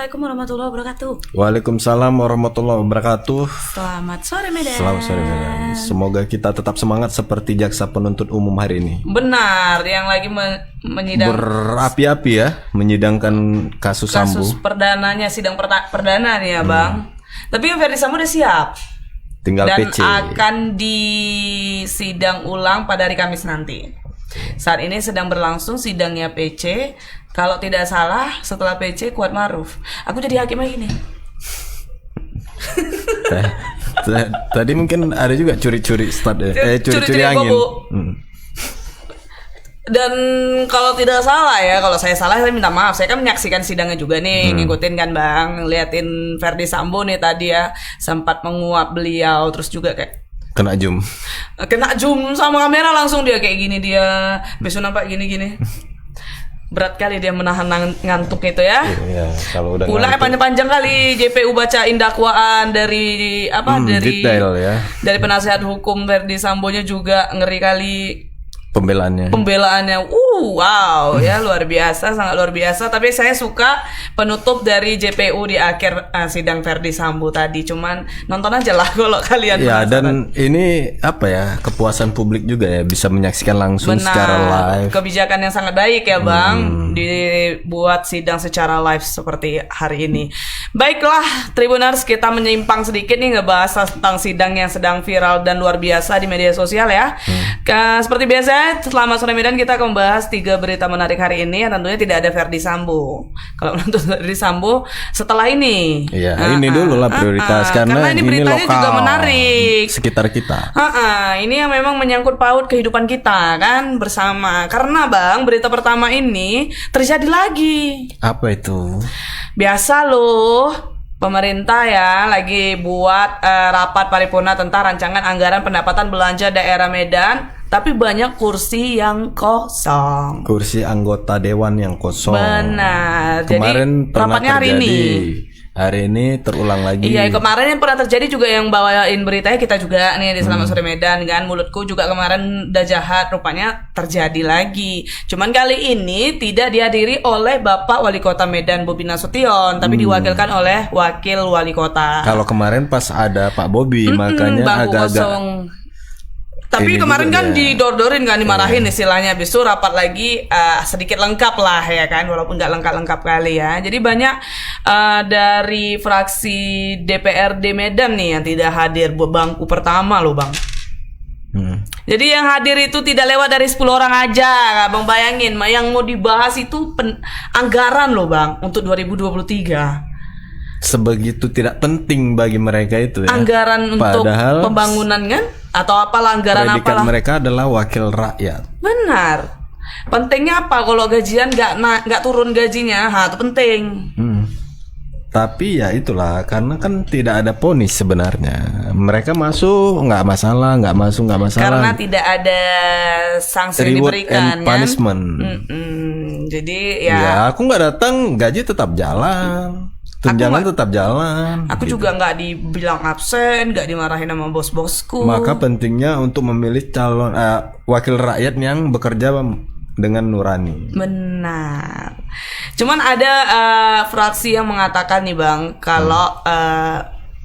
Assalamualaikum warahmatullahi wabarakatuh. Waalaikumsalam warahmatullahi wabarakatuh. Selamat sore Medan. Selamat sore Medan. Semoga kita tetap semangat seperti jaksa penuntut umum hari ini. Benar, yang lagi menyidang berapi-api ya, menyidangkan kasus Sambo. Kasus perdananya, sidang perdana nih ya Bang. Tapi Verdi Sambo udah siap. Tinggal Dan PC. akan disidang ulang pada hari Kamis nanti. Saat ini sedang berlangsung sidangnya PC. Kalau tidak salah setelah PC Kuat Maruf. Aku jadi hakim lagi nih. Tadi mungkin ada juga curi-curi start curi-curi angin. Dan kalau tidak salah ya, kalau saya salah saya minta maaf. Saya kan menyaksikan sidangnya juga nih, ngikutin kan Bang, ngeliatin Verdi Sambo nih tadi ya, sempat menguap beliau, terus juga kayak kena zoom sama kamera langsung dia kayak gini, dia besok nampak gini-gini. Berat kali dia menahan ngantuk itu ya. Iya, kalau udah pula panjang-panjang kali JPU bacain dakwaan dari dari detail ya. Dari penasihat hukum Verdi Sambonya juga ngeri kali pembelaannya. Wow ya, luar biasa, sangat luar biasa. Tapi saya suka penutup dari JPU di akhir sidang Verdi Sambo tadi. Cuman nonton aja lah kalau kalian ya. penasaran. Dan ini apa ya, kepuasan publik juga ya, bisa menyaksikan langsung secara live. Kebijakan yang sangat baik ya Bang, dibuat sidang secara live seperti hari ini. Baiklah Tribuners, kita menyimpang sedikit nih ngebahas tentang sidang yang sedang viral dan luar biasa di media sosial ya. Seperti biasa, selama sore Medan kita akan membahas 3 berita menarik hari ini. Tentunya tidak ada Verdi Sambo. Kalau menonton Verdi Sambo setelah ini. Iya, ini dulu lah prioritas karena ini beritanya lokal, juga menarik. Sekitar kita. Ini yang memang menyangkut paut kehidupan kita kan bersama. Karena Bang, berita pertama ini terjadi lagi. Apa itu? Biasa loh. Pemerintah ya lagi buat rapat paripurna tentang rancangan anggaran pendapatan belanja daerah Medan, tapi banyak kursi yang kosong. Kursi anggota dewan yang kosong. Benar. Kemarin jadi rapatnya hari ini. Hari ini terulang lagi. Iya, kemarin yang pernah terjadi juga yang bawain beritanya kita juga nih di Selamat Sore Medan kan. Mulutku juga kemarin udah jahat, rupanya terjadi lagi. Cuman kali ini tidak dihadiri oleh Bapak Wali Kota Medan Bobi Nasution, tapi diwakilkan oleh Wakil Wali Kota. Kalau kemarin pas ada Pak Bobi, makanya agak-agak tapi kemarin kan didor-dorin kan, dimarahin istilahnya. Habis itu rapat lagi sedikit lengkap lah ya kan, walaupun nggak lengkap kali ya. Jadi banyak dari fraksi DPRD Medan nih yang tidak hadir bangku pertama loh Bang. Jadi yang hadir itu tidak lewat dari 10 orang aja. Bang bayangin, yang mau dibahas itu anggaran loh Bang untuk 2023. Sebegitu tidak penting bagi mereka itu ya. Anggaran untuk pembangunan kan? Atau apalah anggaran apalah. Predikat mereka adalah wakil rakyat. Benar. Pentingnya apa kalau gajian nggak turun gajinya? Itu penting. Tapi ya itulah, karena kan tidak ada ponis sebenarnya. Mereka masuk nggak masalah, nggak masuk nggak masalah. Karena tidak ada sanksi yang diberikan and punishment. Jadi ya aku nggak datang, gaji tetap jalan. Tunjangan tetap jalan. Aku juga nggak dibilang absen, nggak dimarahin sama bos-bosku. Maka pentingnya untuk memilih calon wakil rakyat yang bekerja dengan nurani. Benar. Cuman ada fraksi yang mengatakan nih Bang, kalau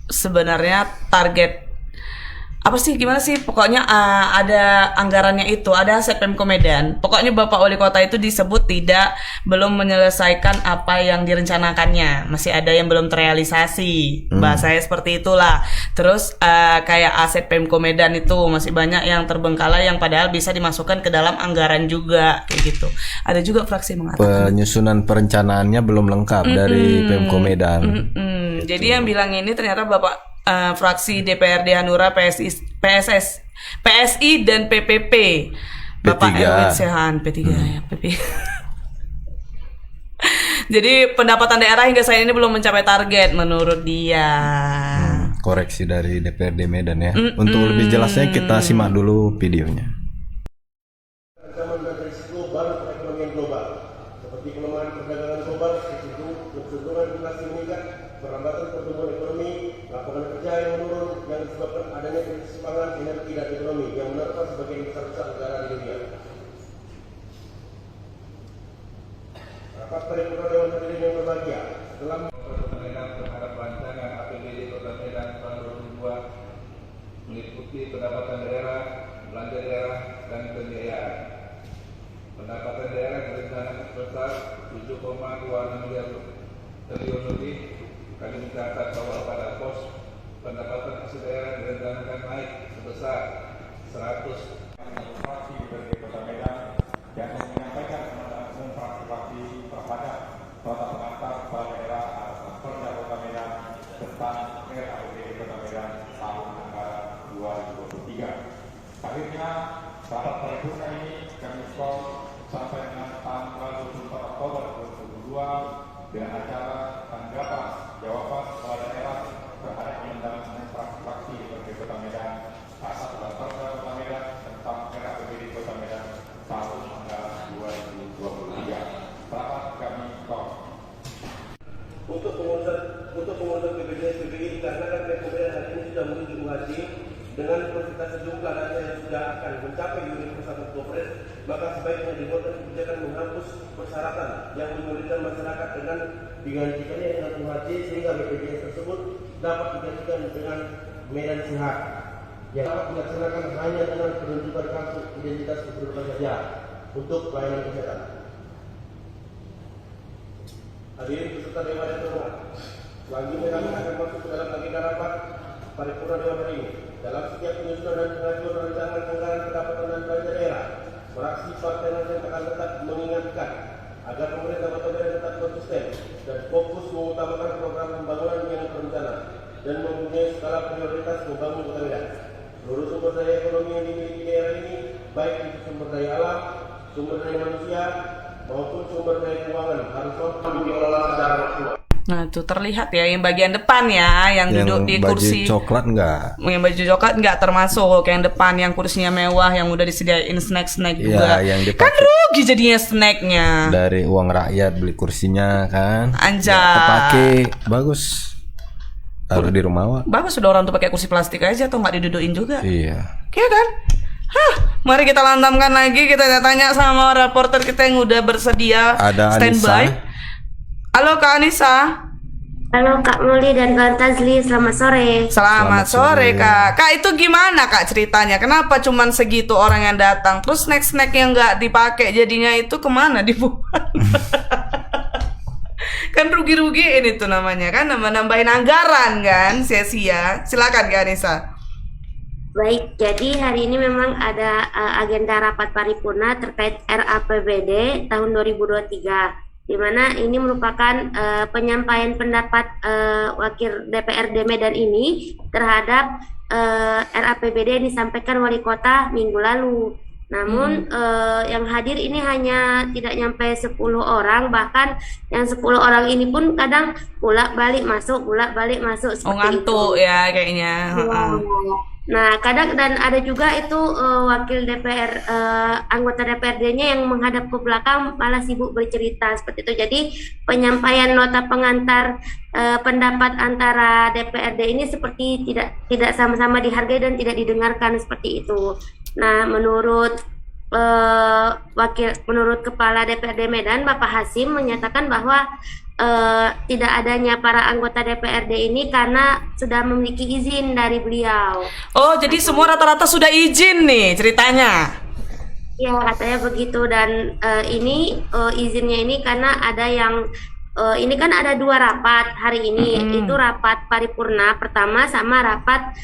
sebenarnya target apa sih, gimana sih, pokoknya ada anggarannya itu, ada aset Pemko Medan. Pokoknya Bapak Wali Kota itu disebut belum menyelesaikan apa yang direncanakannya, masih ada yang belum terrealisasi. Bahasanya seperti itulah. Terus kayak aset Pemko Medan itu masih banyak yang terbengkalai, yang padahal bisa dimasukkan ke dalam anggaran juga kayak gitu. Ada juga fraksi yang mengatakan penyusunan perencanaannya belum lengkap dari Pemko Medan. Jadi yang bilang ini ternyata Bapak fraksi DPRD Hanura, PSI dan PPP, Bapak Erwin Sehan P3 ya, PP. Jadi pendapatan daerah hingga saat ini belum mencapai target menurut dia. Koreksi dari DPRD Medan ya. Untuk lebih jelasnya kita simak dulu videonya. Ancaman dan risiko baru perekonomian global, seperti pelemahan perdagangan global, kecenderungan inflasi meningkat, perlambatan pertumbuhan ekonomi, lapangan kerja yang menurun yang disebabkan adanya krisis pangan, energi dan ekonomi yang menerpa sebagian besar negara di dunia. Rapat paripurna Dewan Hadirin yang berbahagia, telah triliun lebih. Kami mencatat bahwa pada pos pendapatan asli daerah direncanakan naik sebesar 100. Fraksi DPRD Kota Medan dan menyampaikan langsung fraksi-fraksi kepada Kota Pengantar Kepala Daerah atas Perda Kota Medan tentang RAPBD Kota Medan tahun anggaran 2023. Akhirnya rapat paripurna ini kami skor sampai dengan tanggal 24 Oktober 2022 dengan acara tanggapan jawaban kepala daerah terhadap undangan fraksi-fraksi DPRD Kota Medan atas Perda Kota Medan tentang RAPBD Kota Medan tahun anggaran 2023. Rapat kami skor. Untuk pengurusan BPJS PBI dikarenakan Kementerian hari ini sudah menuju UHJ dengan kuantitas sejumlah dana yang sudah akan mencapai unit pusat Kepres, maka sebaiknya dibuatkan kebijakan menghapus persyaratan yang menyulitkan masyarakat dengan digantikannya dengan UHJ sehingga BPJS tersebut dapat digantikan dengan Medan Sehat yang dapat dilaksanakan hanya dengan penunjukan kartu identitas kependudukan saja untuk pelayanan kesehatan. Hadirin peserta Dewan yang terhormat, selanjutnya kami akan masuk ke dalam agenda rapat paripurna Dewan hari ini. Dalam setiap penyusunan dan pengajuan rancangan anggaran pendapatan dan belanja daerah, fraksi Partai Nasdem akan tetap mengingatkan agar pemerintah Kota Medan tetap konsisten dan fokus mengutamakan program pembangunan yang terencana dan mempunyai skala prioritas membangun Kota Medan. Seluruh sumber daya ekonomi yang dimiliki daerah ini, baik itu sumber daya alam, sumber daya manusia, maupun sumber daya keuangan harus dikelola secara maksimal. Nah, tuh terlihat ya yang bagian depan ya, yang duduk di kursi baju coklat enggak? Yang baju coklat enggak termasuk, yang depan yang kursinya mewah yang udah disediain snack-snack juga. Yang Kan dipakai rugi jadinya snacknya. dari uang rakyat beli kursinya kan. Anjay. Kepake bagus. Harus di rumah, Wak. Bagus sudah orang tuh pakai kursi plastik aja atau nggak didudukin juga. Iya. Iya kan? Hah, mari kita lantamkan lagi, kita tanya sama reporter kita yang udah bersedia Ada standby. Anissa. Halo Kak Anissa. Halo Kak Muli dan Kak Tazli, selamat sore. Selamat sore sore. Kak. Kak itu gimana Kak ceritanya? Kenapa cuman segitu orang yang datang? Terus snack-snack yang nggak dipakai jadinya itu kemana dibuang? Kan rugi-rugi ini tuh namanya kan, nambahin anggaran kan, sia-sia. Silakan Kak Anissa. Baik, jadi hari ini memang ada agenda rapat paripurna terkait RAPBD tahun 2023. Di mana ini merupakan penyampaian pendapat Wakil DPRD Medan ini terhadap RAPBD yang disampaikan Wali Kota minggu lalu. Namun yang hadir ini hanya tidak nyampe 10 orang, bahkan yang 10 orang ini pun kadang bolak-balik masuk seperti Ngantuk itu. ya kayaknya. Nah, kadang dan ada juga itu wakil DPR anggota DPRD-nya yang menghadap ke belakang malah sibuk bercerita seperti itu. Jadi penyampaian nota pengantar pendapat antara DPRD ini seperti tidak sama-sama dihargai dan tidak didengarkan seperti itu. Nah, menurut Kepala DPRD Medan Bapak Hasim menyatakan bahwa tidak adanya para anggota DPRD ini karena sudah memiliki izin dari beliau. Oh, jadi semua rata-rata sudah izin nih ceritanya. Ya, katanya begitu. Dan ini izinnya ini karena ada yang ini kan ada 2 rapat hari ini. Itu rapat paripurna pertama sama rapat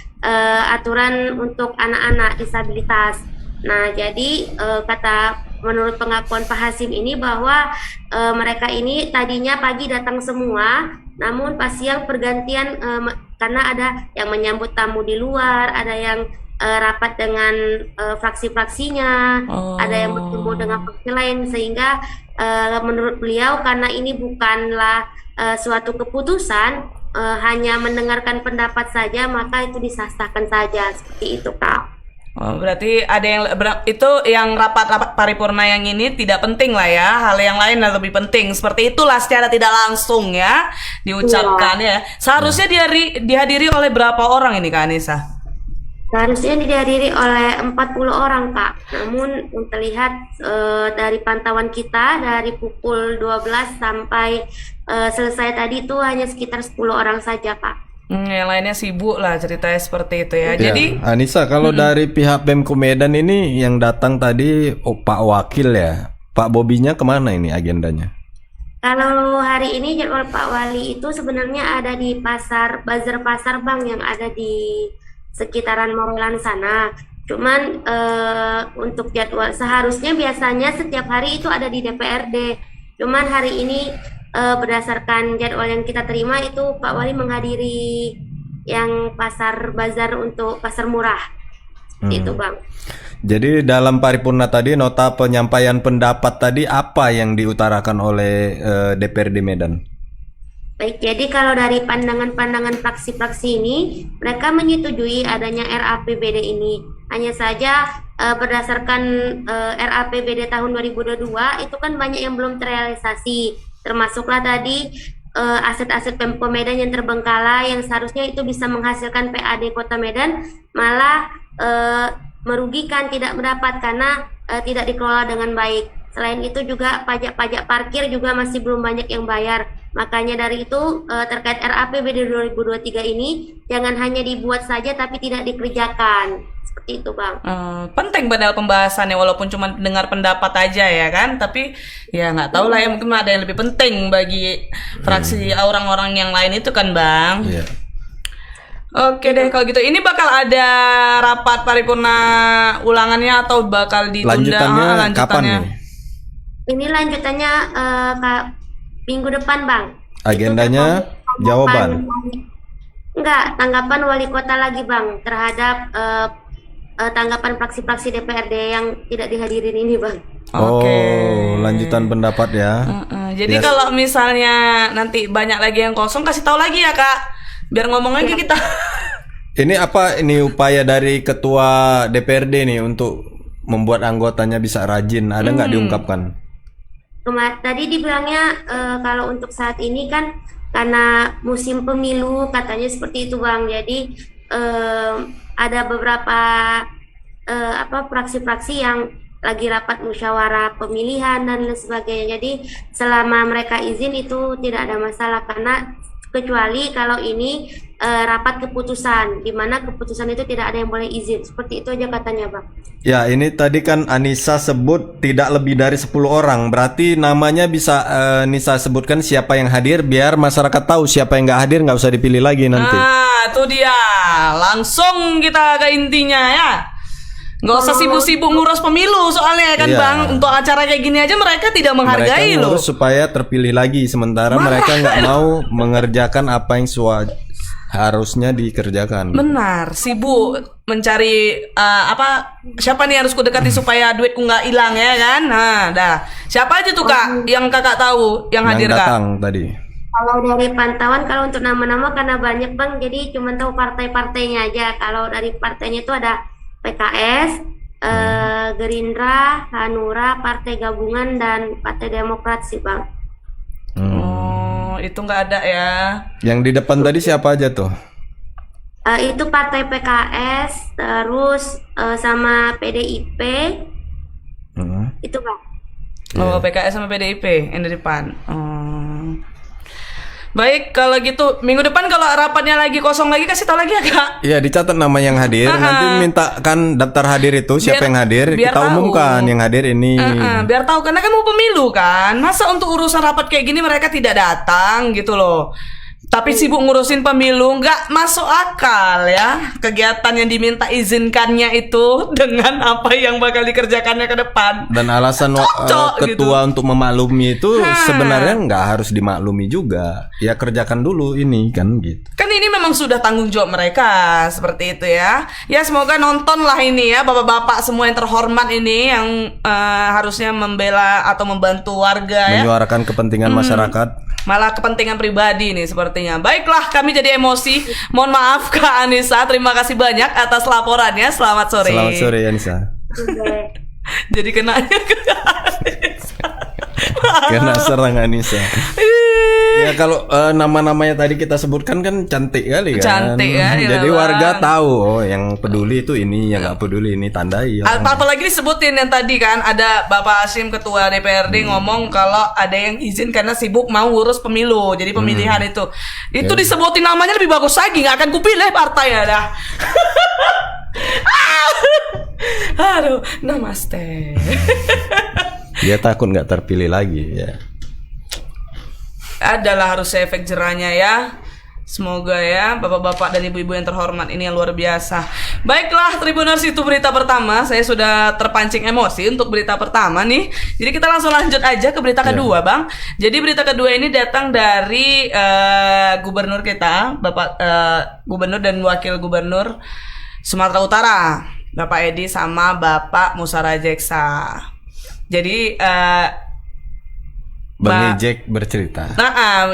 aturan untuk anak-anak disabilitas. Nah, jadi menurut pengakuan Pak Hasim ini bahwa mereka ini tadinya pagi datang semua, namun pas siang pergantian karena ada yang menyambut tamu di luar, ada yang rapat dengan fraksi-fraksinya, ada yang bertemu dengan fraksi lain, sehingga menurut beliau karena ini bukanlah suatu keputusan, hanya mendengarkan pendapat saja, maka itu disahkan saja seperti itu, Kak. Oh, berarti ada yang itu yang rapat-rapat paripurna yang ini tidak penting lah ya, hal yang lain yang lebih penting. Seperti itulah secara tidak langsung ya diucapkan ya. Seharusnya dihadiri oleh berapa orang ini Kak Anissa? Seharusnya dihadiri oleh 40 orang, Kak. Namun terlihat dari pantauan kita dari pukul 12 sampai selesai tadi itu hanya sekitar 10 orang saja, Kak. Yang lainnya sibuk lah ceritanya seperti itu ya. Jadi Anissa, kalau dari pihak Pemko Medan ini yang datang tadi Pak Wakil ya, Pak Bobinya kemana ini agendanya? Kalau hari ini jadwal Pak Wali itu sebenarnya ada di bazar pasar Bang yang ada di sekitaran Morelan sana. Cuman untuk jadwal seharusnya biasanya setiap hari itu ada di DPRD. Cuman hari ini berdasarkan jadwal yang kita terima itu Pak Wali menghadiri yang pasar bazar untuk pasar murah. Itu Bang. Jadi dalam paripurna tadi nota penyampaian pendapat tadi apa yang diutarakan oleh DPRD Medan? Baik, jadi kalau dari pandangan-pandangan fraksi-fraksi ini, mereka menyetujui adanya RAPBD ini. Hanya saja berdasarkan RAPBD tahun 2022 itu kan banyak yang belum terrealisasi. Termasuklah tadi aset-aset Pemko Medan yang terbengkalai yang seharusnya itu bisa menghasilkan PAD Kota Medan malah merugikan, tidak mendapat karena tidak dikelola dengan baik. Selain itu juga pajak-pajak parkir juga masih belum banyak yang bayar. Makanya dari itu terkait RAPBD 2023 ini jangan hanya dibuat saja tapi tidak dikerjakan. Seperti itu Bang. Penting padahal pembahasannya walaupun cuma dengar pendapat aja ya kan, tapi ya nggak tahu lah ya, mungkin ada yang lebih penting bagi fraksi orang-orang yang lain itu kan Bang. Iya. Oke deh kalau gitu, ini bakal ada rapat paripurna ulangannya atau bakal ditunda? Lanjutannya kapan nih? Ini lanjutannya minggu depan Bang. Agendanya jawaban. Enggak, tanggapan wali kota lagi Bang terhadap tanggapan fraksi-fraksi DPRD yang tidak dihadirin ini Bang. Oh, lanjutan pendapat ya. Jadi kalau misalnya nanti banyak lagi yang kosong, kasih tahu lagi ya Kak, biar ngomong lagi kita. Ini apa? Ini upaya dari ketua DPRD nih untuk membuat anggotanya bisa rajin. Ada nggak diungkapkan? Tadi dibilangnya kalau untuk saat ini kan karena musim pemilu katanya seperti itu Bang. Jadi ada beberapa fraksi-fraksi yang lagi rapat musyawarah pemilihan dan lain sebagainya. Jadi selama mereka izin itu tidak ada masalah karena kecuali kalau ini rapat keputusan, di mana keputusan itu tidak ada yang boleh izin. Seperti itu aja katanya Bang. Ya, ini tadi kan Anissa sebut tidak lebih dari 10 orang. Berarti namanya bisa Nisa sebutkan siapa yang hadir biar masyarakat tahu siapa yang nggak hadir, nggak usah dipilih lagi nanti. Nah, itu dia. Langsung kita ke intinya ya. Nggak usah sibuk-sibuk ngurus pemilu soalnya kan Iya. Bang. Untuk acara kayak gini aja mereka tidak menghargai Mereka loh. ngurus supaya terpilih lagi, sementara mereka nggak mau mengerjakan apa yang harusnya dikerjakan. Benar, sibuk mencari siapa nih harus kudekati supaya duitku nggak hilang ya kan. Nah, dah. Siapa aja tuh Kak yang Kakak tahu yang hadir Yang Kak? datang tadi. Kalau dari pantauan, kalau untuk nama-nama karena banyak Bang, jadi cuma tahu partai-partainya aja. Kalau dari partainya itu ada PKS, Gerindra, Hanura, Partai Gabungan, dan Partai Demokrat sih Bang. Oh, itu nggak ada ya. Yang di depan tadi siapa aja tuh? Itu Partai PKS, terus sama PDIP, itu Bang. Oh, PKS sama PDIP yang di depan. Baik, kalau gitu minggu depan kalau rapatnya lagi kosong lagi kasih tahu lagi ya Kak. Iya, dicatat nama yang hadir. Nanti mintakan daftar hadir itu siapa yang hadir, biar kita tahu. umumkan yang hadir ini. Biar tahu karena kan mau pemilu kan. Masa untuk urusan rapat kayak gini mereka tidak datang gitu loh. Tapi sibuk ngurusin pemilu, nggak masuk akal ya kegiatan yang diminta izinkannya itu dengan apa yang bakal dikerjakannya ke depan. Dan alasan Cocok ketua gitu. untuk memaklumi itu sebenarnya nggak harus dimaklumi juga. Ya kerjakan dulu ini kan gitu. Kan ini memang sudah tanggung jawab mereka seperti itu ya. Ya semoga nonton lah ini ya bapak-bapak semua yang terhormat ini yang harusnya membela atau membantu warga ya. Menyuarakan kepentingan masyarakat. Malah kepentingan pribadi nih sepertinya. Baiklah, kami jadi emosi. Mohon maaf Kak Anissa. Terima kasih banyak atas laporannya. Selamat sore. Selamat sore Yanisa. Jadi kenanya ke Anissa. Kena serang Anissa. Ya kalau nama-namanya tadi kita sebutkan kan cantik kali kan. Cantik ya, Jadi Bang. warga tahu oh yang peduli itu ini, yang nggak peduli ini, tandai. Apalagi disebutin yang tadi kan ada Bapak Hasyim ketua DPRD ngomong kalau ada yang izin karena sibuk mau ngurus pemilu. Jadi pemilihan itu disebutin namanya lebih bagus lagi, nggak akan kupilih partai ya dah. Aduh, namaste. Dia takut nggak terpilih lagi ya. adalah harusnya efek jerahnya ya. Semoga ya bapak-bapak dan ibu-ibu yang terhormat ini yang luar biasa. Baiklah Tribuners, itu berita pertama. Saya sudah terpancing emosi untuk berita pertama nih. Jadi kita langsung lanjut aja ke berita kedua Bang. Jadi berita kedua ini datang dari gubernur kita, Bapak Gubernur dan Wakil Gubernur Sumatera Utara, Bapak Edi sama Bapak Musarajeksa. Jadi Bang Ijek bercerita.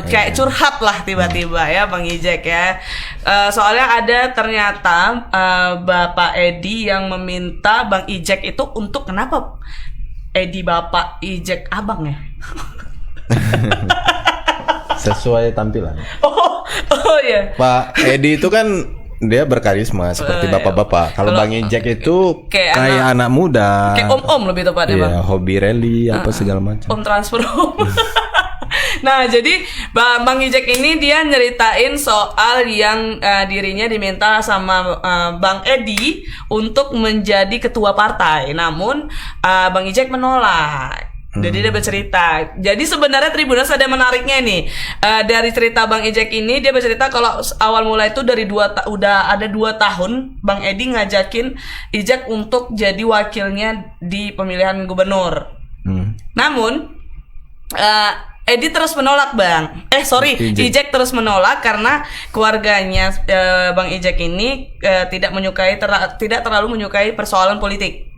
Kayak curhat lah tiba-tiba ya Bang Ijek ya. Soalnya ada ternyata Bapak Edi yang meminta Bang Ijek itu untuk kenapa Edi Bapak Ijek Abang ya? Sesuai tampilan. Oh ya. Pak Edi itu kan dia berkarisma seperti bapak-bapak. Kalau Bang Ijek itu kayak anak muda. Kayak om-om lebih tepatnya Bang. Iya, hobi rally apa segala macam. Om transfer om. Nah, jadi Bang Ijek ini dia nyeritain soal yang dirinya diminta sama Bang Edi untuk menjadi ketua partai. Namun Bang Ijek menolak. Jadi dia bercerita. Jadi sebenarnya Tribuners ada menariknya nih. Dari cerita Bang Ijek ini dia bercerita kalau awal mulai itu dari udah ada 2 tahun Bang Edi ngajakin Ijek untuk jadi wakilnya di pemilihan gubernur. Namun Edi terus menolak Bang. Ijek terus menolak karena keluarganya Bang Ijek ini tidak terlalu menyukai persoalan politik.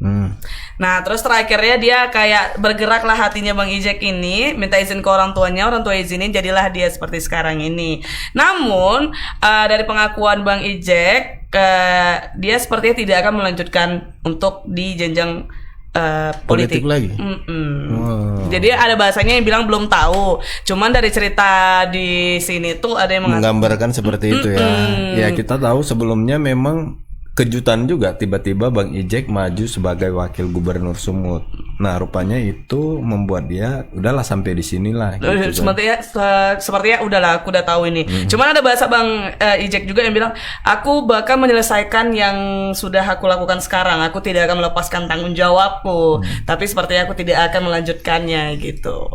Nah terus terakhirnya dia kayak bergeraklah hatinya Bang Ijek ini, minta izin ke orang tuanya, orang tua izinin, jadilah dia seperti sekarang ini. Namun dari pengakuan Bang Ijek, dia sepertinya tidak akan melanjutkan untuk di jenjang politik lagi. Wow. Jadi ada bahasanya yang bilang belum tahu. Cuman dari cerita di sini tuh ada yang menggambarkan seperti itu ya. Ya kita tahu sebelumnya memang kejutan juga tiba-tiba Bang Ijek maju sebagai wakil gubernur Sumut. Nah rupanya itu membuat dia udahlah sampai di sinilah. Gitu, sepertinya udahlah aku udah tahu ini. Cuman ada bahasa Bang Ijek juga yang bilang aku bakal menyelesaikan yang sudah aku lakukan sekarang. Aku tidak akan melepaskan tanggung jawabku. Tapi sepertinya aku tidak akan melanjutkannya gitu.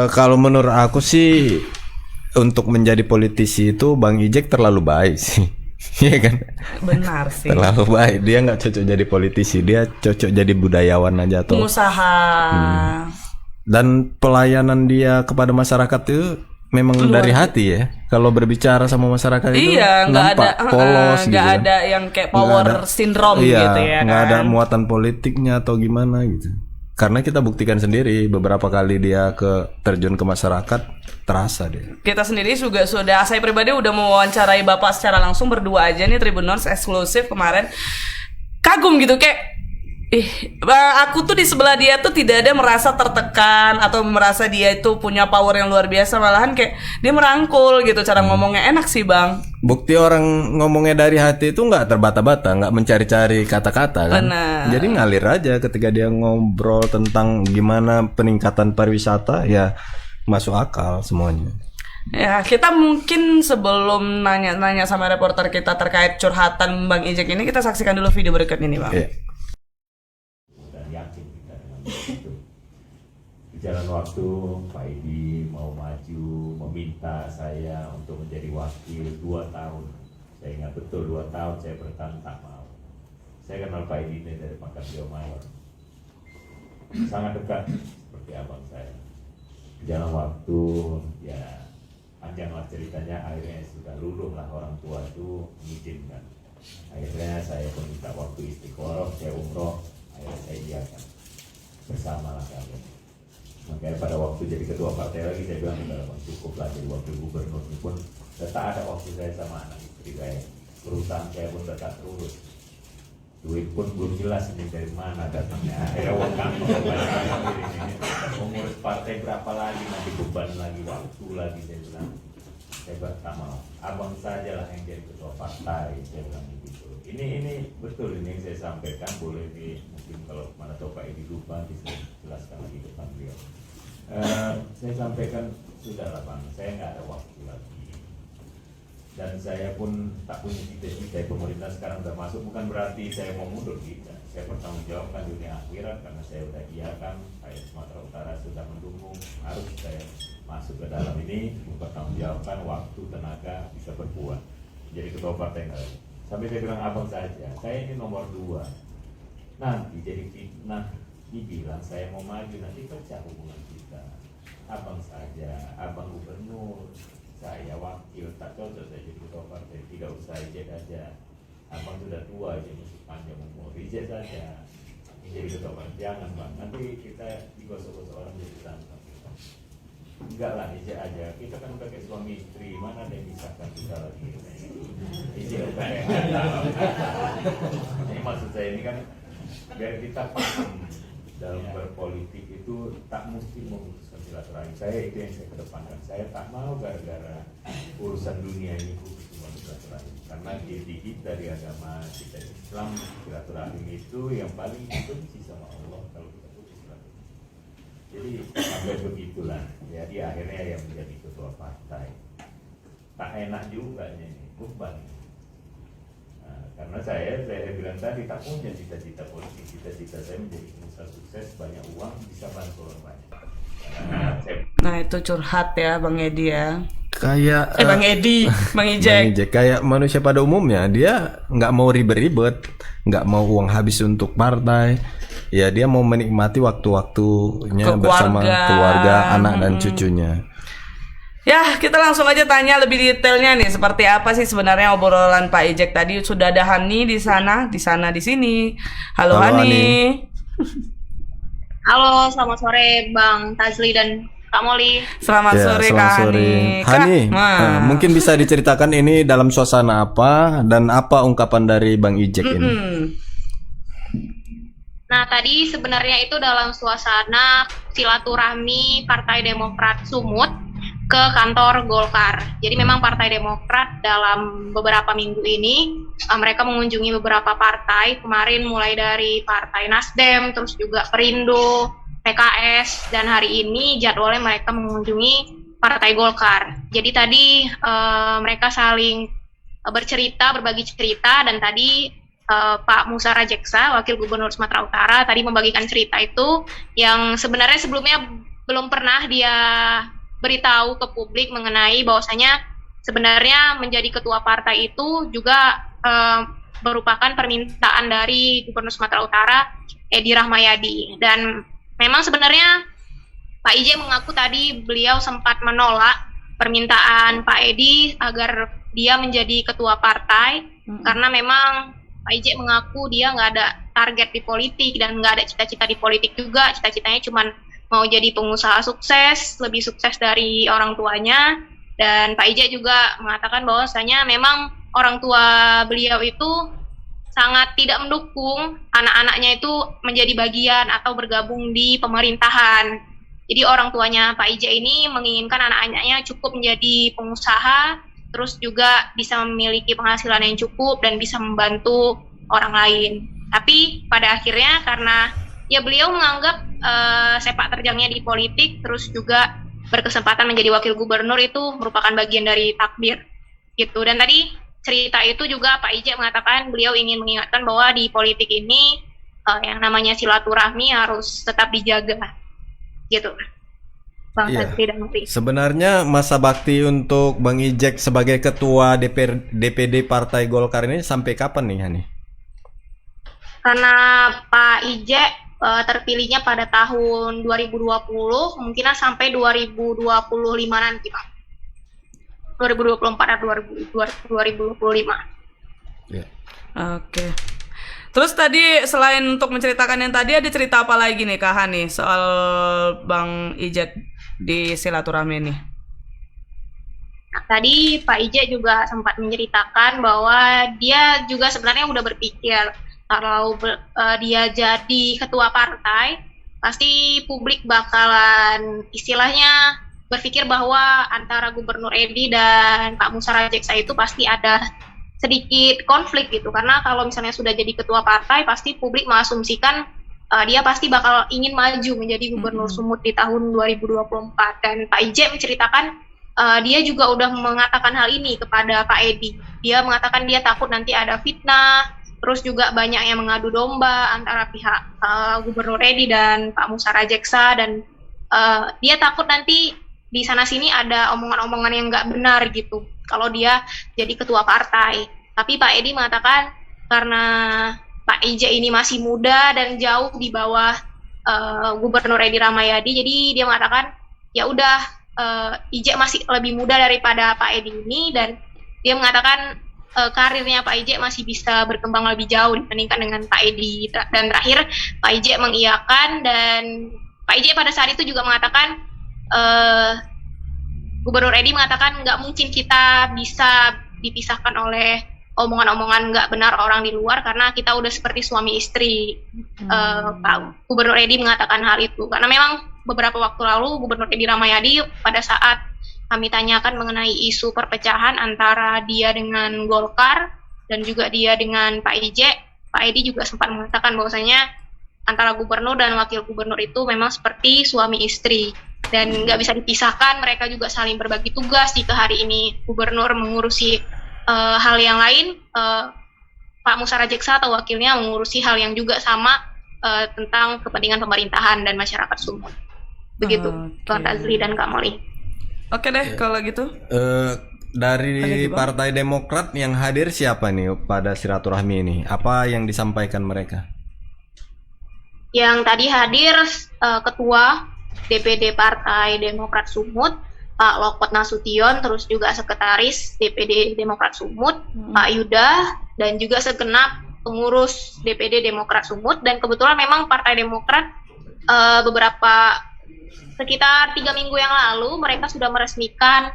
Kalau menurut aku sih untuk menjadi politisi itu Bang Ijek terlalu baik sih. Iya kan? Benar sih. Terlalu baik. Dia nggak cocok jadi politisi. Dia cocok jadi budayawan aja atau pengusaha. Dan pelayanan dia kepada masyarakat itu memang dari hati ya. Kalau berbicara sama masyarakat itu nampak polos gitu. Nggak ada yang kayak power syndrome gitu ya. Nggak ada muatan politiknya atau gimana gitu. Karena kita buktikan sendiri beberapa kali dia terjun ke masyarakat, terasa dia. Kita sendiri juga sudah, saya pribadi udah mewawancarai Bapak secara langsung berdua aja nih Tribuners eksklusif kemarin. Kagum gitu kayak aku tuh di sebelah dia tuh tidak ada merasa tertekan atau merasa dia itu punya power yang luar biasa, malahan kayak dia merangkul gitu, cara ngomongnya enak sih Bang. Bukti orang ngomongnya dari hati itu nggak terbata-bata, nggak mencari-cari kata-kata kan. Benar. Jadi ngalir aja ketika dia ngobrol tentang gimana peningkatan pariwisata, ya masuk akal semuanya. Ya, kita mungkin sebelum nanya-nanya sama reporter kita terkait curhatan Bang Ijek ini, kita saksikan dulu video berikut ini Bang. Yeah. Jalan waktu Pak Edi mau maju meminta saya untuk menjadi wakil 2 tahun. Saya ingat betul 2 tahun saya bertahan tak mau. Saya kenal Pak Edi ini dari pangkat beliau mayor, sangat dekat seperti abang saya. Jalan waktu ya panjanglah ceritanya, akhirnya sudah luluhlah orang tua itu mengizinkan. Akhirnya saya meminta waktu istiqoroh, saya umroh, akhirnya saya iakan bersama lah kalian. Makanya pada waktu jadi ketua partai lagi saya bilang udah cukup lah jadi wakil gubernur ini pun tak ada waktu saya sama anak istri saya, perusahaan saya pun tak terurus, duit pun belum jelas ini dari mana datangnya. Akhirnya wakang mengurus partai berapa lagi, nanti beban lagi, waktu lagi. Saya bilang saya tak mau, abang saja lah yang jadi ketua partai, saya bilang begitu. Ini betul ini yang saya sampaikan, boleh mungkin kalau mana tahu Pak Edi lupa bisa jelaskan lagi depan beliau. Saya sampaikan sudahlah Bang, saya nggak ada waktu lagi. Dan saya pun tak punya cita-cita. Pemerintah sekarang udah masuk, bukan berarti saya mau mundur gitu. Saya bertanggung jawabkan dunia akhirat karena saya udah iakan, rakyat Sumatera Utara sudah mendukung, harus saya masuk ke dalam ini, bertanggung jawabkan waktu, tenaga, bisa berbuat. Jadi ketua partai nggak. Sampai saya bilang abang saja, saya ini nomor 2. Nanti jadi fitnah, dibilang saya mau maju, nanti pecah hubungan kita. Abang saja, abang gubernur, saya wakil, tak cocok saya jadi ketua partai, tidak usah ijek aja. Abang sudah tua, jadi masih panjang umur, ijek saja. Jadi ketua partai, jangan bang, nanti kita digosok-gosok orang jadi tantang. Enggak lah, ijek aja. Kita kan udah kayak suami istri, mana ada yang disahkan kita lagi. Ijek udah kayak Ini maksud saya ini kan biar kita paham dalam berpolitik itu tak mesti memutuskan silaturahmi. Saya itu yang saya kedepankan. Saya tak mau gara-gara urusan dunia ini putus silaturahmi. Karena dididik dari agama kita Islam, silaturahmi itu yang paling dibenci sama Allah kalau kita putus silaturahmi. Jadi sampai begitulah. Jadi akhirnya yang menjadi ketua partai. Tak enak juga ini, beban. Karena saya bilang tadi tak punya cita-cita politik, cita-cita saya menjadi pengusaha sukses, banyak uang, bisa bantu orang banyak. Nah itu curhat ya Bang Edi ya. Kayak Bang Edi, Bang Ijek. Kayak manusia pada umumnya, dia nggak mau ribet-ribet, nggak mau uang habis untuk partai. Ya dia mau menikmati waktu-waktunya bersama keluarga, anak dan cucunya. Ya, kita langsung aja tanya lebih detailnya nih, seperti apa sih sebenarnya obrolan Pak Ijek tadi. Sudah ada Hani di sana, di sini. Halo Hani. Halo, selamat sore Bang Tazli dan Kak Moli. Selamat sore Kak Hani. Hani, mungkin bisa diceritakan ini dalam suasana apa dan apa ungkapan dari Bang Ijek ini? Nah, tadi sebenarnya itu dalam suasana silaturahmi Partai Demokrat Sumut ke kantor Golkar. Jadi memang Partai Demokrat dalam beberapa minggu ini mereka mengunjungi beberapa partai. Kemarin mulai dari Partai Nasdem, terus juga Perindo, PKS, dan hari ini jadwalnya mereka mengunjungi Partai Golkar. Jadi tadi mereka saling bercerita, berbagi cerita, dan tadi Pak Musa Rajeksa, Wakil Gubernur Sumatera Utara, tadi membagikan cerita itu yang sebenarnya sebelumnya belum pernah dia beritahu ke publik mengenai bahwasanya sebenarnya menjadi ketua partai itu juga merupakan permintaan dari Gubernur Sumatera Utara Edi Rahmayadi. Dan memang sebenarnya Pak Ijek mengaku tadi beliau sempat menolak permintaan Pak Edi agar dia menjadi ketua partai karena memang Pak Ijek mengaku dia nggak ada target di politik dan nggak ada cita-cita di politik juga. Cita-citanya cuma mau jadi pengusaha sukses, lebih sukses dari orang tuanya. Dan Pak Ijek juga mengatakan bahwasanya memang orang tua beliau itu sangat tidak mendukung anak-anaknya itu menjadi bagian atau bergabung di pemerintahan. Jadi orang tuanya Pak Ijek ini menginginkan anak-anaknya cukup menjadi pengusaha, terus juga bisa memiliki penghasilan yang cukup dan bisa membantu orang lain. Tapi pada akhirnya karena ya beliau menganggap sepak terjangnya di politik, terus juga berkesempatan menjadi wakil gubernur itu merupakan bagian dari takdir gitu. Dan tadi cerita itu juga Pak Ijek mengatakan beliau ingin mengingatkan bahwa di politik ini yang namanya silaturahmi harus tetap dijaga gitu. Bang Satri dan Mufti. Sebenarnya masa bakti untuk Bang Ijek sebagai ketua DPD Partai Golkar ini sampai kapan nih Hani? Karena Pak Ijek terpilihnya pada tahun 2020, mungkin sampai 2025 nanti Pak. 2024 atau 2025. Yeah. Oke. Terus tadi selain untuk menceritakan yang tadi, ada cerita apa lagi nih Kak Hani soal Bang Ijek di silaturahmi ini? Nah, tadi Pak Ijek juga sempat menceritakan bahwa dia juga sebenarnya udah berpikir kalau dia jadi ketua partai, pasti publik bakalan istilahnya berpikir bahwa antara Gubernur Edi dan Pak Musa Rajeksa itu pasti ada sedikit konflik gitu. Karena kalau misalnya sudah jadi ketua partai, pasti publik mengasumsikan dia pasti bakal ingin maju menjadi Gubernur Sumut di tahun 2024. Dan Pak Ijek menceritakan dia juga udah mengatakan hal ini kepada Pak Edi. Dia mengatakan dia takut nanti ada fitnah, terus juga banyak yang mengadu domba antara pihak Gubernur Edi dan Pak Musa Rajeksa, dan dia takut nanti di sana sini ada omongan-omongan yang nggak benar gitu kalau dia jadi ketua partai. Tapi Pak Edi mengatakan karena Pak IJ ini masih muda dan jauh di bawah Gubernur Edi Rahmayadi, jadi dia mengatakan ya udah, IJ masih lebih muda daripada Pak Edi ini, dan dia mengatakan karirnya Pak IJ masih bisa berkembang lebih jauh dibandingkan dengan Pak Edi. Dan terakhir Pak IJ mengiyakan, dan Pak IJ pada saat itu juga mengatakan Gubernur Edi mengatakan nggak mungkin kita bisa dipisahkan oleh omongan-omongan nggak benar orang di luar karena kita udah seperti suami istri. Pak Gubernur Edi mengatakan hal itu karena memang beberapa waktu lalu Gubernur Edi Rahmayadi pada saat kami tanyakan mengenai isu perpecahan antara dia dengan Golkar dan juga dia dengan Pak IJ, Pak Edi juga sempat mengatakan bahwasanya antara gubernur dan wakil gubernur itu memang seperti suami istri dan nggak bisa dipisahkan. Mereka juga saling berbagi tugas. Jika hari ini gubernur mengurusi hal yang lain, Pak Musa Rajeksa atau wakilnya mengurusi hal yang juga sama tentang kepentingan pemerintahan dan masyarakat Sumut. Begitu, Bang Tazli dan Kak Molly. Oke deh kalau gitu. Dari Partai Demokrat yang hadir siapa nih pada silaturahmi ini? Apa yang disampaikan mereka? Yang tadi hadir Ketua DPD Partai Demokrat Sumut, Pak Lokot Nasution, terus juga Sekretaris DPD Demokrat Sumut, Pak Yuda, dan juga segenap pengurus DPD Demokrat Sumut. Dan kebetulan memang Partai Demokrat sekitar 3 minggu yang lalu mereka sudah meresmikan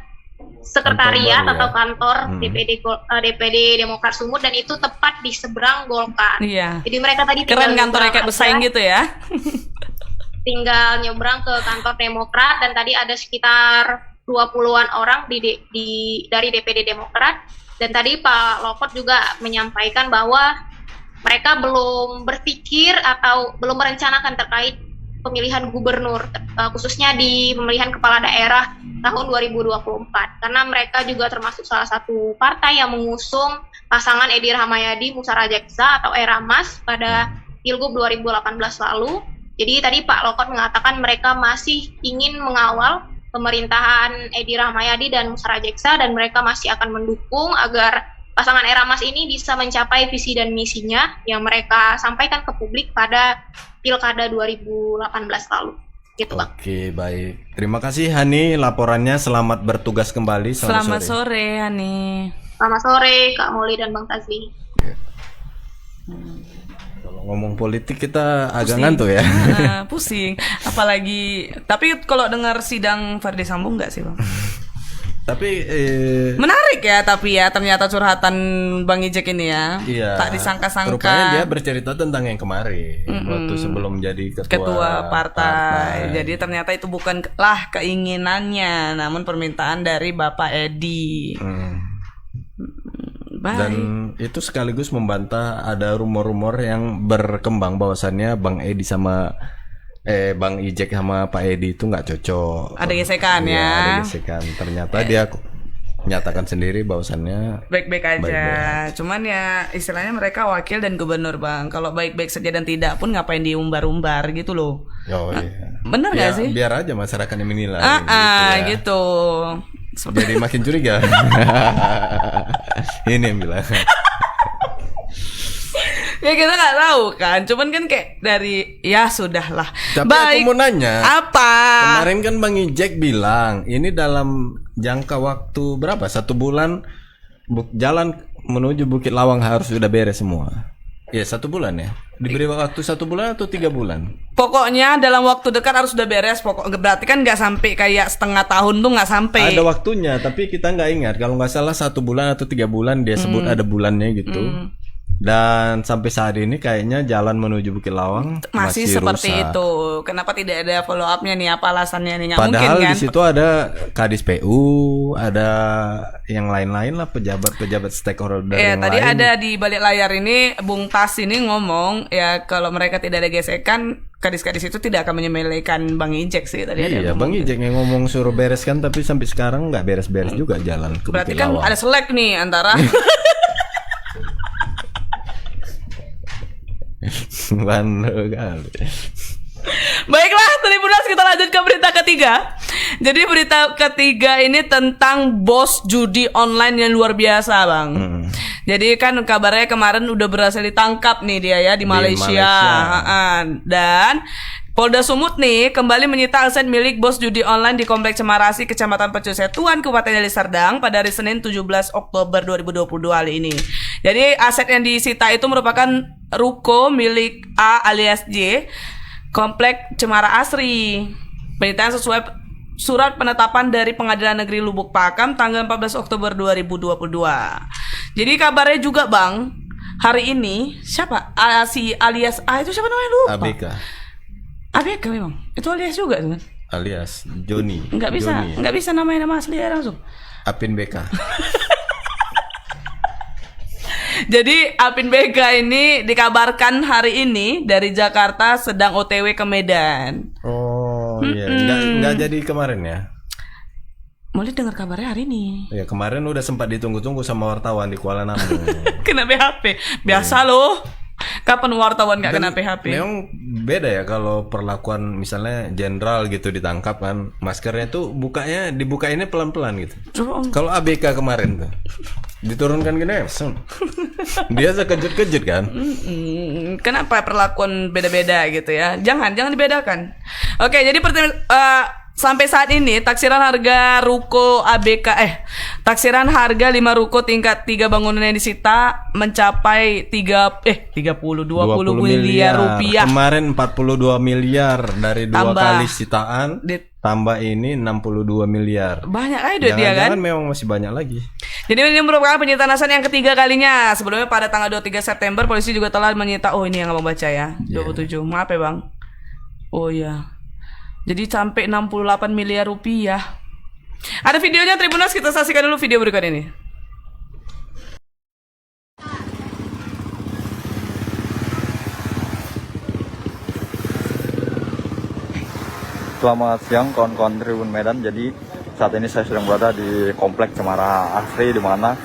sekretariat atau kantor DPD Demokrat Sumut, dan itu tepat di seberang Golkar. Iya. Jadi mereka tadi keren kantornya kayak bersaing gitu ya. Tinggal nyebrang ke kantor Demokrat, dan tadi ada sekitar 20-an orang dari DPD Demokrat. Dan tadi Pak Lokot juga menyampaikan bahwa mereka belum berpikir atau belum merencanakan terkait pemilihan gubernur, khususnya di pemilihan kepala daerah tahun 2024, karena mereka juga termasuk salah satu partai yang mengusung pasangan Edi Rahmayadi Musa Rajeksa atau Eramas pada Pilgub 2018 lalu. Jadi tadi Pak Lokot mengatakan mereka masih ingin mengawal pemerintahan Edi Rahmayadi dan Musa Rajeksa, dan mereka masih akan mendukung agar pasangan Eramas ini bisa mencapai visi dan misinya yang mereka sampaikan ke publik pada Pilkada 2018 lalu. Gitu, Bang. Oke, baik. Terima kasih Hani laporannya. Selamat bertugas kembali. Selamat sore Hani. Selamat sore Kak Molly dan Bang Tazli. Kalau ngomong politik kita agak ngantuk ya. Pusing. Apalagi tapi kalau dengar sidang Verdi Sambo enggak sih, Bang? Tapi menarik ya, tapi ya ternyata curhatan Bang Ijek ini ya. Iya. Tak disangka-sangka. Rupanya dia bercerita tentang yang kemarin waktu sebelum jadi ketua partai. Jadi ternyata itu bukanlah keinginannya, namun permintaan dari Bapak Edi. Dan itu sekaligus membantah ada rumor-rumor yang berkembang bahwasannya Bang Edi sama Bang Ijek sama Pak Edi itu nggak cocok. Ada gesekan ya. Ada gesekan. Ternyata dia menyatakan sendiri bahwasannya baik-baik aja. Baik-baik. Cuman ya istilahnya mereka wakil dan gubernur, Bang. Kalau baik-baik saja dan tidak pun ngapain diumbar-umbar gitu loh. Oh iya. Bener nggak sih? Biar aja masyarakat yang menilai. Gitu. Jadi makin curiga. Ini yang bilang. Ya kita nggak tahu kan, cuman kan kayak dari ya sudahlah. Tapi aku mau nanya. Apa? Kemarin kan Bang Ijek bilang ini dalam jangka waktu berapa? 1 bulan jalan menuju Bukit Lawang harus sudah beres semua. Ya 1 bulan ya. Diberi waktu 1 bulan atau 3 bulan? Pokoknya dalam waktu dekat harus sudah beres. Berarti kan nggak sampai kayak setengah tahun tuh nggak sampai. Ada waktunya, tapi kita nggak ingat. Kalau nggak salah 1 bulan atau 3 bulan dia sebut ada bulannya gitu. Dan sampai saat ini kayaknya jalan menuju Bukit Lawang masih seperti rusak. itu. Kenapa tidak ada follow up-nya nih? Apa alasannya nih? Nggak Padahal mungkin kan? di situ ada Kadis PU, ada yang lain-lain lah, pejabat-pejabat stakeholder yang Tadi lain. ada di balik layar ini Bung Tas ini ngomong ya kalau mereka tidak ada gesekan, kadis-kadis itu tidak akan menyepelekan Bang Ijek sih tadi ada Iya, ngomong. Bang Ijek yang ngomong suruh bereskan, tapi sampai sekarang nggak beres-beres juga jalan ke Berarti Bukit kan Lawang. ada selek nih antara Bandel kali. Baiklah, Tribuners, kita lanjut ke berita ketiga. Jadi berita ketiga ini tentang bos judi online yang luar biasa, Bang. Jadi kan kabarnya kemarin udah berhasil ditangkap nih dia ya di Malaysia. Dan Polda Sumut nih kembali menyita aset milik bos judi online di Komplek Cemarasi, Kecamatan Pecusetuan, Kabupaten Deli Serdang pada hari Senin 17 Oktober 2022 kali ini. Jadi aset yang disita itu merupakan ruko milik A alias J, Komplek Cemara Asri. Penyitaan sesuai surat penetapan dari Pengadilan Negeri Lubuk Pakam tanggal 14 Oktober 2022. Jadi kabarnya juga, Bang, hari ini siapa? Si alias A itu siapa namanya, lupa. ABK ABK memang. Itu alias juga kan? alias Joni. Nggak bisa, Joni. nggak bisa namanya nama asli ya langsung. Apin BK. Jadi Apin BK ini dikabarkan hari ini dari Jakarta sedang OTW ke Medan. Oh iya, nggak jadi kemarin ya? Mulai dengar kabarnya hari ini. Ya kemarin udah sempat ditunggu-tunggu sama wartawan di Kuala Namu. Kena PHP. Biasa loh. Kapan wartawan nggak kena PHP? Memang beda ya kalau perlakuan misalnya jenderal gitu ditangkap kan, maskernya tuh dibukainnya pelan-pelan gitu. Kalau ABK kemarin tuh diturunkan gini, dia sekejut-kejut kan. Kenapa perlakuan beda-beda gitu ya? Jangan dibedakan. Oke, jadi sampai saat ini taksiran harga ruko taksiran harga 5 ruko tingkat 3 bangunan yang disita mencapai 20 miliar rupiah. Kemarin 42 miliar dari dua Tambah. kali sitaan, tambah ini 62 miliar. Banyak aja duit dia kan? Jangan memang masih banyak lagi. Jadi ini merupakan penyitaan aset yang ketiga kalinya. Sebelumnya pada tanggal 23 September polisi juga telah menyita, ini yang abang baca ya, 27. Maaf ya, Bang. Oh iya. Jadi sampai 68 miliar rupiah. Ada videonya, Tribuners, kita saksikan dulu video berikut ini. Selamat siang kawan-kawan Tribun Medan. Jadi saat ini saya sedang berada di Komplek Cemara Asri, di mana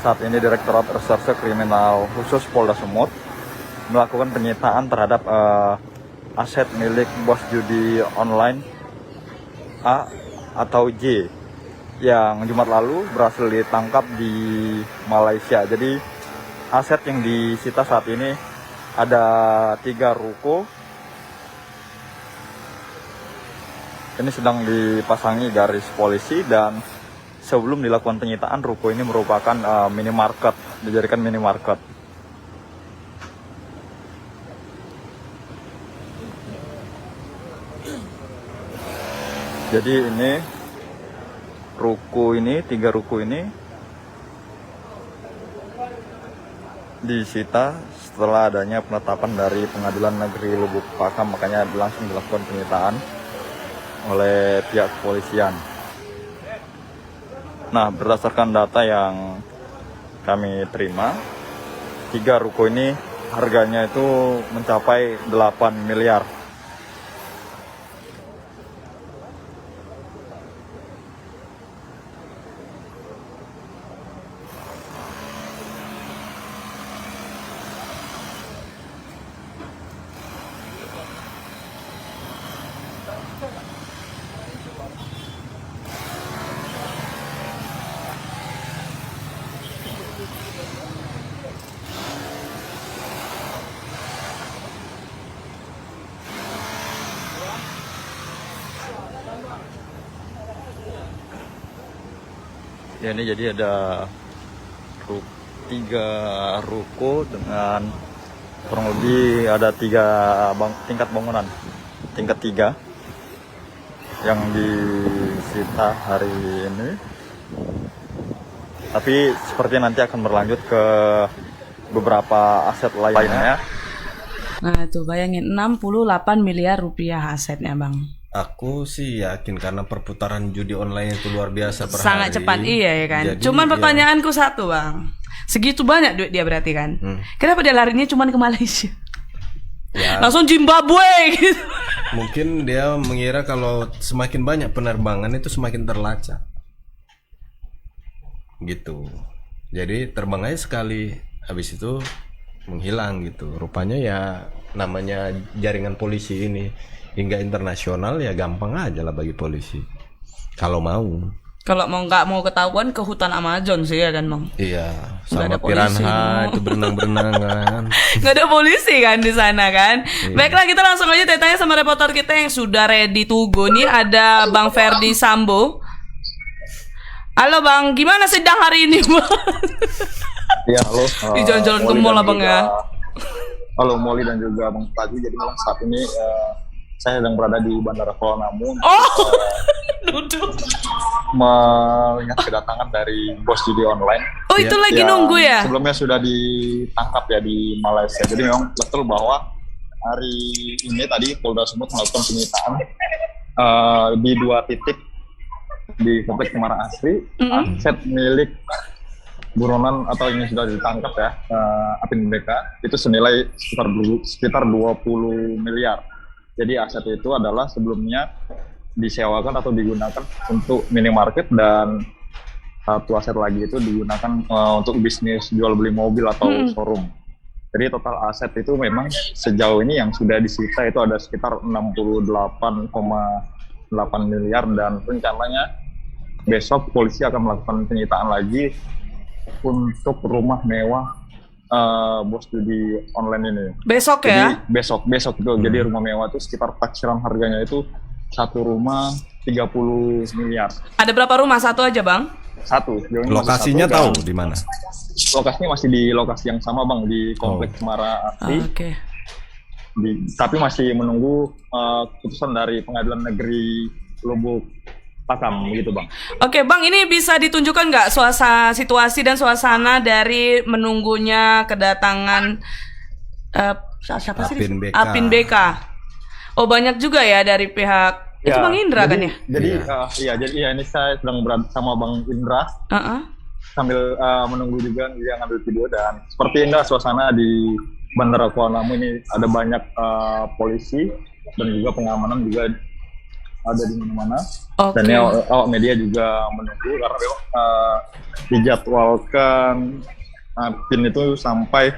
saat ini Direktorat Reserse Kriminal Khusus Polda Sumut melakukan penyitaan terhadap aset milik bos judi online A atau J yang Jumat lalu berhasil ditangkap di Malaysia. Jadi aset yang disita saat ini ada 3 ruko. Ini sedang dipasangi garis polisi, dan sebelum dilakukan penyitaan ruko ini merupakan minimarket, dijadikan minimarket. Jadi ini ruko ini, 3 ruko ini disita setelah adanya penetapan dari Pengadilan Negeri Lubuk Pakam, makanya langsung dilakukan penyitaan oleh pihak kepolisian. Nah, berdasarkan data yang kami terima, 3 ruko ini harganya itu mencapai 8 miliar. Ya, ini jadi ada 3 ruko dengan kurang lebih ada 3 tingkat bangunan, tingkat 3 yang disita hari ini. Tapi seperti nanti akan berlanjut ke beberapa aset lainnya. Nah tuh bayangin 68 miliar rupiah asetnya bang. Aku sih yakin karena perputaran judi online itu luar biasa per Sangat hari. cepat iya ya kan. Jadi, Cuman ya, pertanyaanku satu bang, segitu banyak duit dia berarti kan? Kenapa dia larinya cuman ke Malaysia? ya, Langsung Zimbabwe gitu. mungkin dia mengira kalau semakin banyak penerbangan itu semakin terlacak. Gitu. Jadi terbang aja sekali, habis itu menghilang gitu. Rupanya ya namanya jaringan polisi ini hingga internasional ya gampang aja lah bagi polisi. Kalau mau. Kalau nggak mau ketahuan ke hutan Amazon sih ya kan bang? Iya, Nggak ada sama polisi, piranha no. itu berenang-berenang kan. Nggak ada polisi kan di sana kan? Baiklah kita langsung aja tanya sama reporter kita yang sudah ready to go nih. Ada Bang Ferdi Sambo. Halo bang, gimana sidang hari ini bang? Iya, halo. Di jalan-jalan ke mall lah bang ya. Halo Molly dan juga Bang Taji. Jadi memang saat ini saya sedang berada di Bandara Kuala Namu Oh, duduk. melihat kedatangan dari bos judi online. Oh itu lagi yang nunggu ya? Sebelumnya sudah ditangkap ya di Malaysia. Jadi memang betul bahwa hari ini tadi Polda Sumut melakukan penyitaan di 2 titik di Komplek Cemara Asri, aset milik buronan atau yang sudah ditangkap ya, Apin BK itu senilai sekitar 20 miliar. Jadi aset itu adalah sebelumnya disewakan atau digunakan untuk minimarket, dan satu aset lagi itu digunakan untuk bisnis jual beli mobil atau showroom. Jadi total aset itu memang sejauh ini yang sudah disita itu ada sekitar 68,8 miliar, dan rencananya besok polisi akan melakukan penyitaan lagi untuk rumah mewah bos judi online ini. Besok ya? Jadi besok itu. Jadi rumah mewah itu sekitar taksiran harganya itu satu rumah 30 miliar. Ada berapa rumah? Satu aja bang? Satu. Lokasinya satu, tahu dan di mana? Lokasinya masih di lokasi yang sama bang, di Komplek Cemara Asri. Oke. Tapi masih menunggu keputusan dari Pengadilan Negeri Lubuk Pakam gitu bang. Oke bang, ini bisa ditunjukkan nggak situasi dan suasana dari menunggunya kedatangan siapa sih? Apin BK. Apin BK. Oh banyak juga ya dari pihak itu Bang Indra kan ya? Jadi ini saya sedang berada sama Bang Indra sambil menunggu juga dia ngambil video, dan seperti ini suasana di Bandara Kuala Namu ini ada banyak polisi dan juga pengamanan juga ada di mana-mana. Dan ya, awak media juga menunggu karena dijadwalkan PIN itu sampai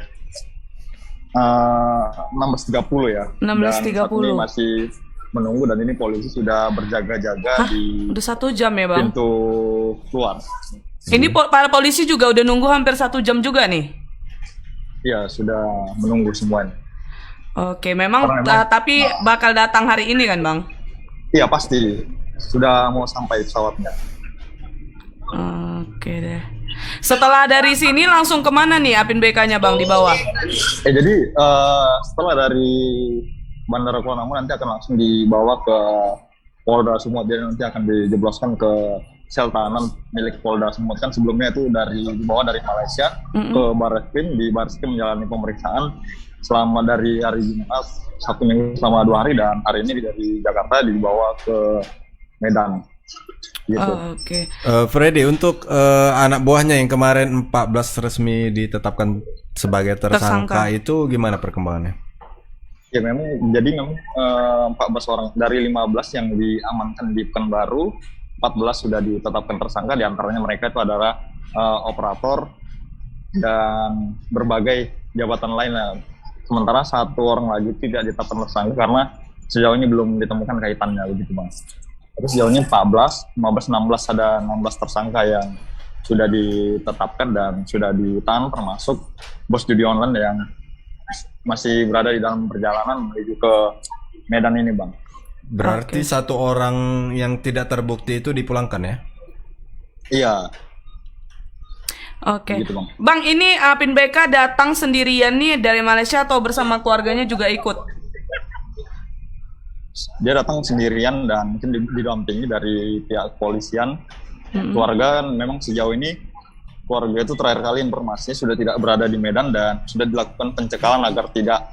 16.30 ya. 16.30. Dan saat ini masih menunggu, dan ini polisi sudah berjaga-jaga di udah 1 jam ya bang? Pintu keluar. Ini para polisi juga udah nunggu hampir 1 jam juga nih? Iya, sudah menunggu semuanya. Oke, memang tapi bakal datang hari ini kan bang? Iya pasti, sudah mau sampai pesawatnya. Oke deh. Setelah dari sini langsung kemana nih Apin BK-nya bang di bawah? Jadi setelah dari Bandara Kuala Namu nanti akan langsung dibawa ke Polda Sumut. Jadi nanti akan dijebloskan ke sel tahanan milik Polda Sumut. Kan sebelumnya itu dibawa dari Malaysia ke Barreskrim, di Barreskrim menjalani pemeriksaan selama dari hari Jumat 1 minggu selama 2 hari, dan hari ini dari Jakarta dibawa ke Medan. Gitu. Oke. Freddy, untuk anak buahnya yang kemarin 14 resmi ditetapkan sebagai tersangka itu gimana perkembangannya? Ya memang, jadi memang 14 orang dari 15 yang diamankan di Pekanbaru, 14 sudah ditetapkan tersangka. Di antaranya mereka itu adalah operator dan berbagai jabatan lainnya. Sementara 1 orang lagi tidak ditetapkan tersangka karena sejauh ini belum ditemukan kaitannya begitu bang. Terus sejauh ini 15, 16 ada 16 tersangka yang sudah ditetapkan dan sudah ditahan, termasuk bos judi online yang masih berada di dalam perjalanan menuju ke Medan ini bang. Berarti 1 orang yang tidak terbukti itu dipulangkan ya? Iya. Oke. Gitu, bang, ini Apin BK datang sendirian nih dari Malaysia atau bersama keluarganya juga ikut? Dia datang sendirian dan mungkin didampingi dari pihak kepolisian. Keluarga kan memang sejauh ini keluarga itu terakhir kali informasinya sudah tidak berada di Medan dan sudah dilakukan pencekalan agar tidak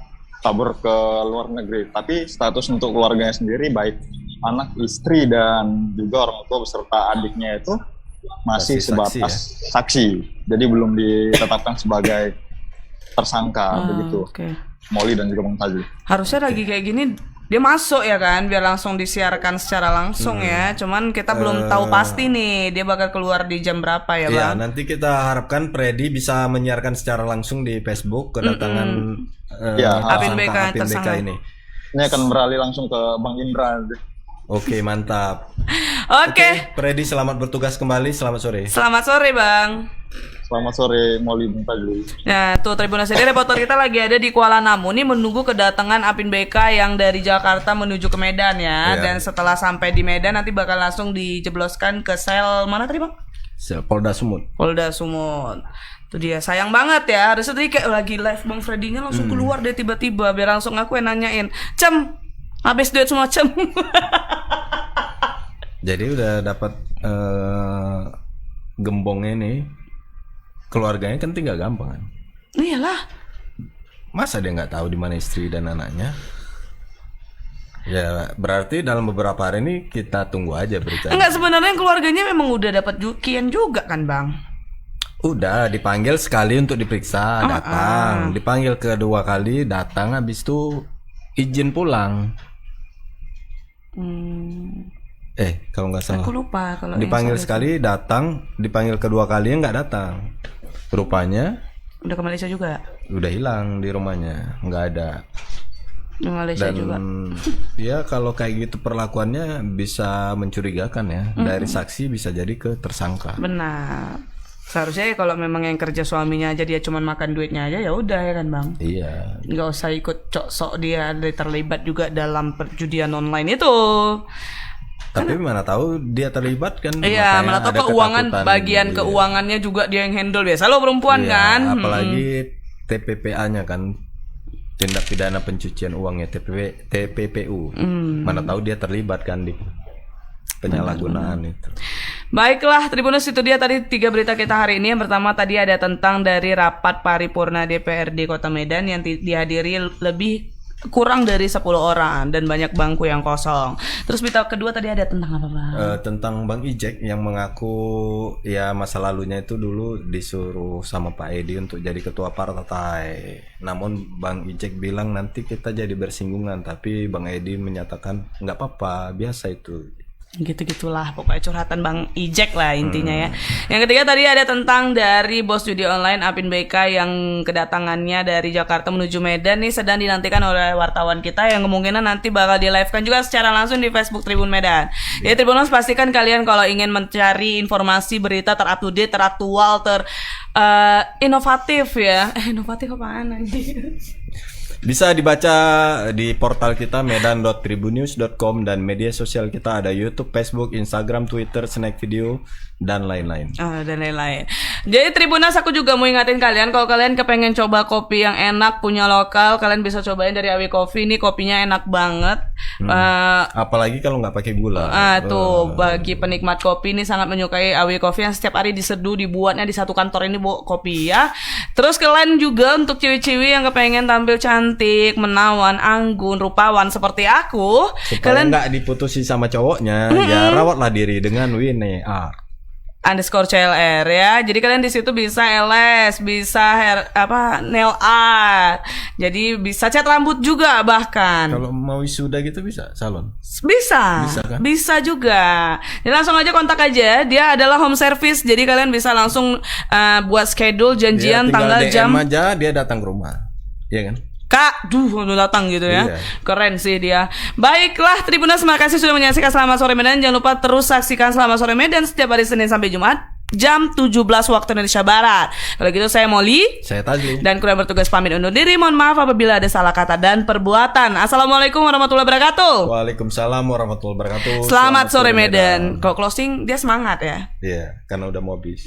kabur ke luar negeri. Tapi status untuk keluarganya sendiri, baik anak, istri, dan juga orang tua beserta adiknya itu masih sebatas saksi. Jadi belum ditetapkan sebagai tersangka begitu. Molly dan juga Bang Fazli. Harusnya lagi kayak gini dia masuk ya kan, biar langsung disiarkan secara langsung ya. Cuman kita belum tahu pasti nih dia bakal keluar di jam berapa ya Bang. Iya, nanti kita harapkan Freddy bisa menyiarkan secara langsung di Facebook kedatangan Apin BK ini. Ini akan beralih langsung ke Bang Indra. Oke, mantap. Oke. Freddy, selamat bertugas kembali. Selamat sore. Selamat sore Bang. Selamat sore Molly Bang Fazli. Nah tuh Tribuners, jadi reporter kita lagi ada di Kuala Namu nih menunggu kedatangan Apin BK yang dari Jakarta menuju ke Medan ya. Dan setelah sampai di Medan nanti bakal langsung dijebloskan ke sel mana tadi Bang? Sel Polda Sumut. Polda Sumut. Itu dia, sayang banget ya. Harusnya tadi kayak lagi live Bang Freddy-nya langsung keluar deh tiba-tiba biar langsung aku yang nanyain, "Cem, habis duit semua Cem." Jadi udah dapat gembongnya nih. Keluarganya kan tinggal gampang kan? Iyalah. Masa dia nggak tahu di mana istri dan anaknya? Ya berarti dalam beberapa hari ini kita tunggu aja beritanya. Enggak, sebenarnya keluarganya memang udah dapat jukian juga kan Bang? Udah dipanggil sekali untuk diperiksa, datang. Dipanggil kedua kali, datang, habis itu izin pulang. Kalau nggak salah. Aku lupa kalau dipanggil sekali datang, dipanggil kedua kali nggak datang. Rupanya udah ke Malaysia juga. Udah hilang di rumahnya, nggak ada. Di Malaysia juga. Ya kalau kayak gitu perlakuannya bisa mencurigakan ya. Dari saksi bisa jadi ke tersangka. Benar. Seharusnya kalau memang yang kerja suaminya aja dia cuma makan duitnya aja ya udah ya kan Bang. Iya. Nggak usah ikut sok dia terlibat juga dalam perjudian online itu. Tapi mana tahu dia terlibat kan? Iya, mana tahu keuangan bagian keuangannya juga dia yang handle, biasa lo perempuan kan. Apalagi TPPA-nya kan, tindak pidana pencucian uangnya, TPPU. Mana tahu dia terlibat kan di penyalahgunaan itu. Baiklah, Tribuners, itu dia tadi 3 berita kita hari ini. Yang pertama tadi ada tentang dari rapat paripurna DPRD Kota Medan yang dihadiri kurang dari 10 orang dan banyak bangku yang kosong. Terus berita kedua tadi ada tentang apa Bang? Tentang Bang Ijek yang mengaku ya masa lalunya itu dulu disuruh sama Pak Edi untuk jadi ketua partai. Namun Bang Ijek bilang nanti kita jadi bersinggungan, tapi Bang Edi menyatakan nggak apa-apa, biasa itu. Gitu-gitulah pokoknya curhatan Bang Ijek lah intinya ya. Yang ketiga tadi ada tentang dari bos judi online Apin BK yang kedatangannya dari Jakarta menuju Medan nih sedang dinantikan oleh wartawan kita yang kemungkinan nanti bakal di live-kan juga secara langsung di Facebook Tribun Medan. Jadi Tribuners, pastikan kalian kalau ingin mencari informasi berita terupdate, teraktual, inovatif ya. Inovatif apaan anjir? Bisa dibaca di portal kita medan.tribunnews.com dan media sosial kita ada YouTube, Facebook, Instagram, Twitter, Snack Video dan lain-lain. Dan lain-lain. Jadi Tribuners, aku juga mau ingatin kalian kalau kalian kepengen coba kopi yang enak punya lokal, kalian bisa cobain dari Awi Coffee. Ini kopinya enak banget. Apalagi kalau nggak pakai gula. Tuh bagi penikmat kopi ini sangat menyukai Awi Coffee yang setiap hari diseduh, dibuatnya di satu kantor ini bu kopi ya. Terus kalian juga untuk ciwi-ciwi yang kepengen tampil cantik, menawan, anggun, rupawan seperti aku, supaya nggak diputusi sama cowoknya, ya rawatlah diri dengan Winnie Art _CLR ya. Jadi kalian di situ bisa LS, bisa nail art. Jadi bisa cat rambut juga bahkan. Kalau mau wisuda gitu bisa salon. Bisa kan? Bisa juga. Jadi langsung aja kontak aja. Dia adalah home service. Jadi kalian bisa langsung buat schedule janjian tanggal DM jam aja dia datang ke rumah. Iya kan? Kak, udah datang gitu ya. Iya. Keren sih dia. Baiklah, Tribuners, terima kasih sudah menyaksikan Selamat Sore Medan. Jangan lupa terus saksikan Selamat Sore Medan setiap hari Senin sampai Jumat jam 17 waktu Indonesia Barat. Kalau gitu saya Molly, saya Tazli, dan kru yang bertugas pamit undur diri. Mohon maaf apabila ada salah kata dan perbuatan. Assalamualaikum warahmatullahi wabarakatuh. Waalaikumsalam warahmatullahi wabarakatuh. Selamat Sore Medan. Kalau closing dia semangat ya. Iya, karena udah mau habis.